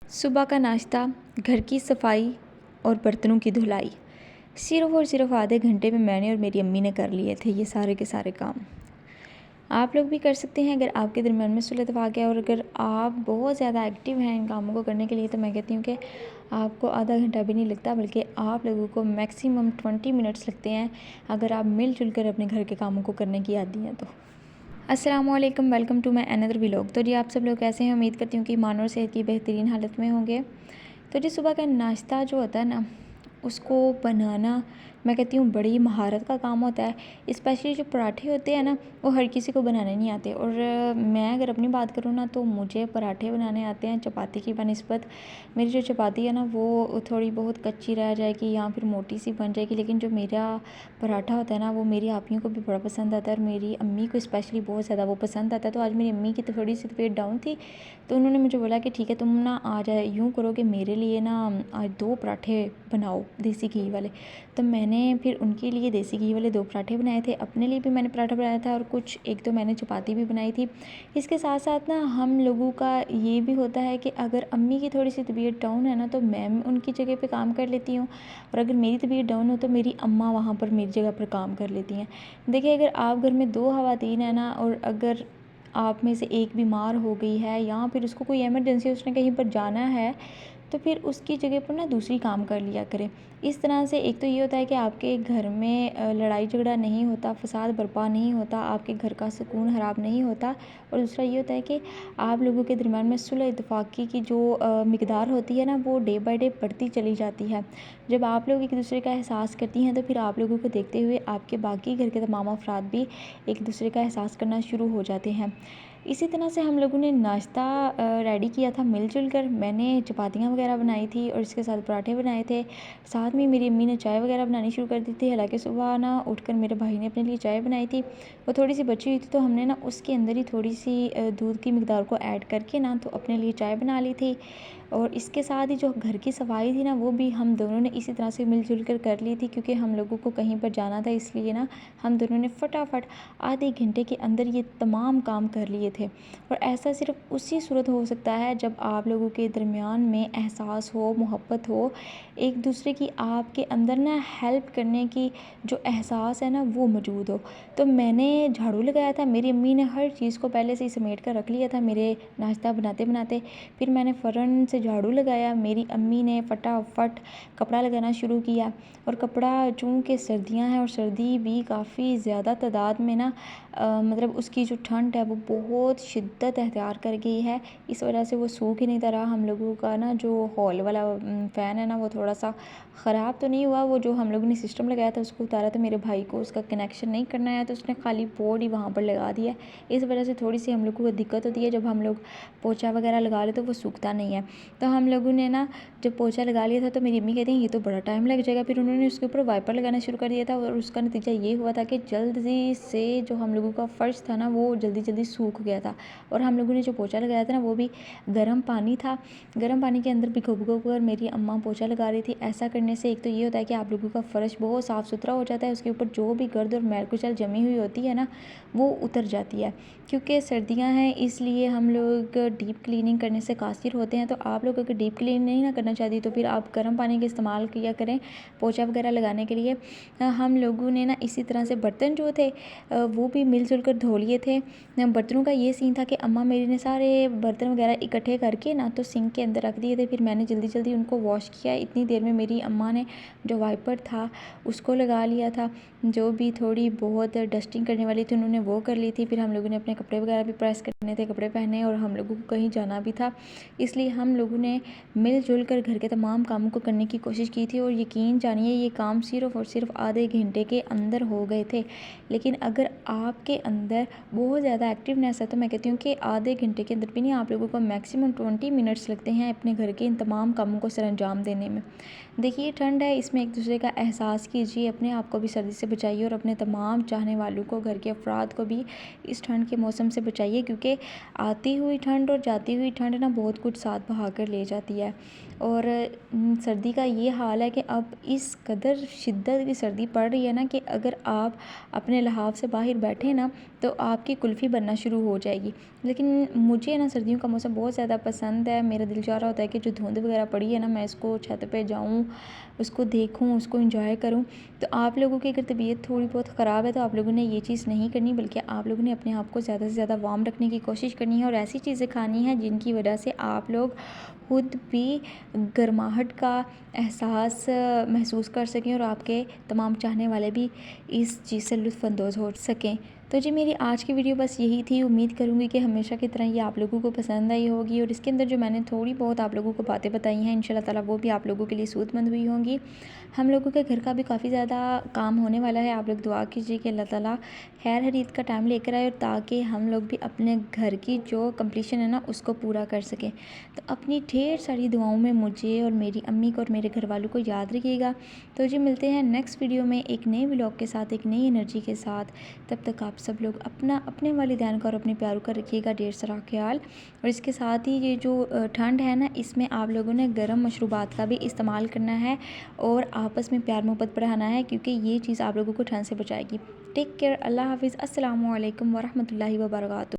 सुबह का नाश्ता, घर की सफाई और बर्तनों की धुलाई। सिर्फ़ और सिर्फ आधे घंटे में मैंने और मेरी अम्मी ने कर लिए थे ये सारे के सारे काम। आप लोग भी कर सकते हैं अगर आपके दरमियान में सुलह इत्तेफ़ाक़ है और अगर आप बहुत ज़्यादा एक्टिव हैं इन कामों को करने के लिए, तो मैं कहती हूँ कि आपको आधा घंटा भी नहीं लगता, बल्कि आप लोगों को मैक्सिमम 20 मिनट्स लगते हैं अगर आप मिलजुल कर अपने घर के कामों को करने की आदी हैं तो। अस्सलामुअलैकुम, welcome to my another vlog. तो जी आप सब लोग कैसे हैं? उम्मीद करती हूँ कि ईमान और सेहत की बेहतरीन हालत में होंगे। तो जी सुबह का नाश्ता जो होता है ना, उसको बनाना मैं कहती हूँ बड़ी महारत का काम होता है। स्पेशली जो पराठे होते हैं ना, वो हर किसी को बनाने नहीं आते। और मैं अगर अपनी बात करूँ ना, तो मुझे पराठे बनाने आते हैं चपाती की बनिस्बत। मेरी जो चपाती है ना, वो थोड़ी बहुत कच्ची रह जाएगी या फिर मोटी सी बन जाएगी, लेकिन जो मेरा पराठा होता है ना, वो मेरी आपियों को भी बड़ा पसंद आता है और मेरी अम्मी को स्पेशली बहुत ज़्यादा वो पसंद आता है। तो आज मेरी अम्मी की तो थोड़ी सी तबीयत डाउन थी, तो उन्होंने मुझे बोला कि ठीक है, तुम ना आज यूँ करो कि मेरे लिए ना आज 2 पराठे बनाओ देसी घी वाले। तो मैंने फिर उनके लिए देसी घी वाले 2 पराठे बनाए थे, अपने लिए भी मैंने पराठा बनाया था और कुछ एक तो मैंने चपाती भी बनाई थी। इसके साथ साथ ना हम लोगों का ये भी होता है कि अगर अम्मी की थोड़ी सी तबीयत डाउन है ना, तो मैं उनकी जगह पे काम कर लेती हूँ, और अगर मेरी तबीयत डाउन हो तो मेरी अम्मा वहाँ पर मेरी जगह पर काम कर लेती हैं। देखिए, अगर आप घर में 2 ख़वातीन हैं ना, और अगर आप में से एक बीमार हो गई है या फिर उसको कोई इमरजेंसी, उसने कहीं पर जाना है, तो फिर उसकी जगह पर ना दूसरी काम कर लिया करें। इस तरह से एक तो ये होता है कि आपके घर में लड़ाई झगड़ा नहीं होता, फसाद बर्पा नहीं होता, आपके घर का सुकून ख़राब नहीं होता। और दूसरा ये होता है कि आप लोगों के दरमियान में सुलह इत्तेफ़ाक़ी की जो मिक़दार होती है ना, वो डे बाय डे बढ़ती चली जाती है। जब आप लोग एक दूसरे का एहसास करती हैं, तो फिर आप लोगों को देखते हुए आपके बाकी घर के तमाम अफ़राद भी एक दूसरे का एहसास करना शुरू हो जाते हैं। इसी तरह से हम लोगों ने नाश्ता रेडी किया था मिलजुल कर। मैंने चपातियाँ वगैरह बनाई थी और इसके साथ पराठे बनाए थे। साथ में मेरी अम्मी ने चाय वगैरह बनानी शुरू कर दी थी। हालाँकि सुबह ना उठकर मेरे भाई ने अपने लिए चाय बनाई थी, वो थोड़ी सी बची हुई थी, तो हमने ना उसके अंदर ही थोड़ी सी दूध की मिक़दार को ऐड करके ना, तो अपने लिए चाय बना ली थी। और इसके साथ ही जो घर की सफाई थी ना, वो भी हम दोनों ने इसी तरह से मिलजुल कर ली थी, क्योंकि हम लोगों को कहीं पर जाना था, इसलिए ना हम दोनों ने फटाफट आधे घंटे के अंदर ये तमाम काम कर लिए थे। और ऐसा सिर्फ उसी सूरत हो सकता है जब आप लोगों के दरमियान में एहसास हो, मोहब्बत हो, एक दूसरे की आपके अंदर ना हेल्प करने की जो एहसास है ना, वो मौजूद हो। तो मैंने झाड़ू लगाया था, मेरी अम्मी ने हर चीज़ को पहले से ही समेट कर रख लिया था मेरे नाश्ता बनाते बनाते। फिर मैंने फ़ौरन से झाड़ू लगाया, मेरी अम्मी ने फटाफट कपड़ा लगाना शुरू किया। और कपड़ा चूँकि सर्दियाँ हैं और सर्दी भी काफ़ी ज़्यादा तादाद में ना मतलब उसकी जो ठंड है वो बहुत शिद्दत अख्तियार कर गई है। इस वजह से वो सूख ही नहीं रहा। हम लोगों का ना जो हॉल वाला फ़ैन है ना, वो थोड़ा सा ख़राब तो नहीं हुआ, वो जो हम लोगों ने सिस्टम लगाया था उसको उतारा, तो मेरे भाई को उसका कनेक्शन नहीं करना है, तो उसने खाली बोर्ड ही वहाँ पर लगा दिया है। इस वजह से थोड़ी सी हम लोगों को दिक्कत होती है, जब हम लोग पोछा वगैरह लगा ले तो वो सूखता नहीं है। तो हम लोगों ने ना जब पोछा लगा लिया था, तो मेरी अम्मी कहती हैं ये तो बड़ा टाइम लग जाएगा। फिर उन्होंने उसके ऊपर वाइपर लगाना शुरू कर दिया था, और उसका नतीजा ये हुआ था कि जल्दी से जो हम लोगों का फ़र्श था ना, वो जल्दी जल्दी सूख गया था। और हम लोगों ने जो पोछा लगाया था ना, वो भी गर्म पानी था, गर्म पानी के अंदर भिगो कर मेरी अम्मा पोछा लगा रही थी। ऐसा करने से एक तो ये होता है कि आप लोगों का फ़र्श बहुत साफ़ सुथरा हो जाता है, उसके ऊपर जो भी गर्द और मैल कुचैल जमी हुई होती है ना, वो उतर जाती है। क्योंकि सर्दियाँ हैं, इसलिए हम लोग डीप क्लीनिंग करने से कासिर होते हैं। तो आप लोग अगर डीप क्लीनिंग नहीं ना करना चाहती, तो फिर आप गर्म पानी का इस्तेमाल किया करें पोछा वगैरह लगाने के लिए। हम लोगों ने ना इसी तरह से बर्तन जो थे वो भी मिलजुल कर धो लिए थे। बर्तनों का ये सीन था कि अम्मा मेरी ने सारे बर्तन वगैरह इकट्ठे करके ना, तो सिंक के अंदर रख दिए थे। फिर मैंने जल्दी जल्दी उनको वॉश किया। इतनी देर में मेरी अम्मा ने जो वाइपर था उसको लगा लिया था, जो भी थोड़ी बहुत डस्टिंग करने वाली थी उन्होंने वो कर ली थी। फिर हम लोगों ने अपने कपड़े वगैरह भी प्रेस करने थे, कपड़े पहने, और हम लोगों को कहीं जाना भी था, इसलिए हम लोगों ने मिलजुल कर घर के तमाम कामों को करने की कोशिश की थी। और यकीन जानिए, ये काम सिर्फ़ और सिर्फ आधे घंटे के अंदर हो गए थे। लेकिन अगर आपके अंदर बहुत ज़्यादा एक्टिवनेस है, तो मैं कहती हूँ कि आधे घंटे के अंदर भी नहीं, आप लोगों को मैक्सिमम 20 मिनट्स लगते हैं अपने घर के इन तमाम कामों को सरअंजाम देने में। देखिए, ठंड है, इसमें एक दूसरे का एहसास कीजिए, अपने आप को भी सर्दी से बचाइए और अपने तमाम चाहने वालों को, घर के अफराद को भी इस ठंड के मौसम से बचाइए, क्योंकि आती हुई ठंड और जाती हुई ठंड ना बहुत कुछ साथ बहा कर ले जाती है। और सर्दी का ये हाल है कि अब इस कदर शिद्दत की सर्दी पड़ रही है ना, कि अगर आप अपने लहाफ से बाहर बैठे ना, तो आपकी कुल्फ़ी बनना शुरू हो जाएगी। लेकिन मुझे ना सर्दियों का मौसम बहुत ज़्यादा पसंद है। मेरा दिल चाह रहा होता है कि जो धुंध वगैरह पड़ी है ना, मैं इसको छत पे जाऊँ, उसको देखूँ, उसको एंजॉय करूँ। तो आप लोगों की अगर तबीयत थोड़ी बहुत ख़राब है तो आप लोगों ने ये चीज़ नहीं करनी, बल्कि आप लोगों ने अपने आप को ज़्यादा से ज़्यादा वार्म रखने की कोशिश करनी है और ऐसी चीज़ें खानी है जिनकी वजह से आप लोग खुद भी गर्माहट का एहसास महसूस कर सकें और आपके तमाम चाहने वाले भी इस चीज़ से लुत्फ़अंदोज़ हो सकें। तो जी मेरी आज की वीडियो बस यही थी। उम्मीद करूँगी कि हमेशा की तरह ये आप लोगों को पसंद आई होगी और इसके अंदर जो मैंने थोड़ी बहुत आप लोगों को बातें बताई हैं, इंशाल्लाह ताला वो भी आप लोगों के लिए सूदमंद हुई होंगी। हम लोगों के घर का भी काफ़ी ज़्यादा काम होने वाला है। आप लोग दुआ कीजिए कि अल्लाह ताला खैर खैरियत का टाइम लेकर आए और ताकि हम लोग भी अपने घर की जो कंप्लीशन है ना उसको पूरा कर सकें। तो अपनी ढेर सारी दुआओं में मुझे और मेरी अम्मी को और मेरे घर वालों को याद रखिएगा। तो जी मिलते हैं नेक्स्ट वीडियो में एक नए व्लॉग के साथ, एक नई एनर्जी के साथ। तब तक आप सब लोग अपने वालिदैन का और अपने प्यारों का रखिएगा ढेर सारा ख्याल। और इसके साथ ही ये जो ठंड है ना, इसमें आप लोगों ने गर्म मशरूबात का भी इस्तेमाल करना है और आपस में प्यार मोहब्बत बढ़ाना है, क्योंकि ये चीज़ आप लोगों को ठंड से बचाएगी। टेक केयर, अल्लाह हाफिज़, अस्सलामु अलैकुम वरहमतुल्लाहि वबरकातुहू।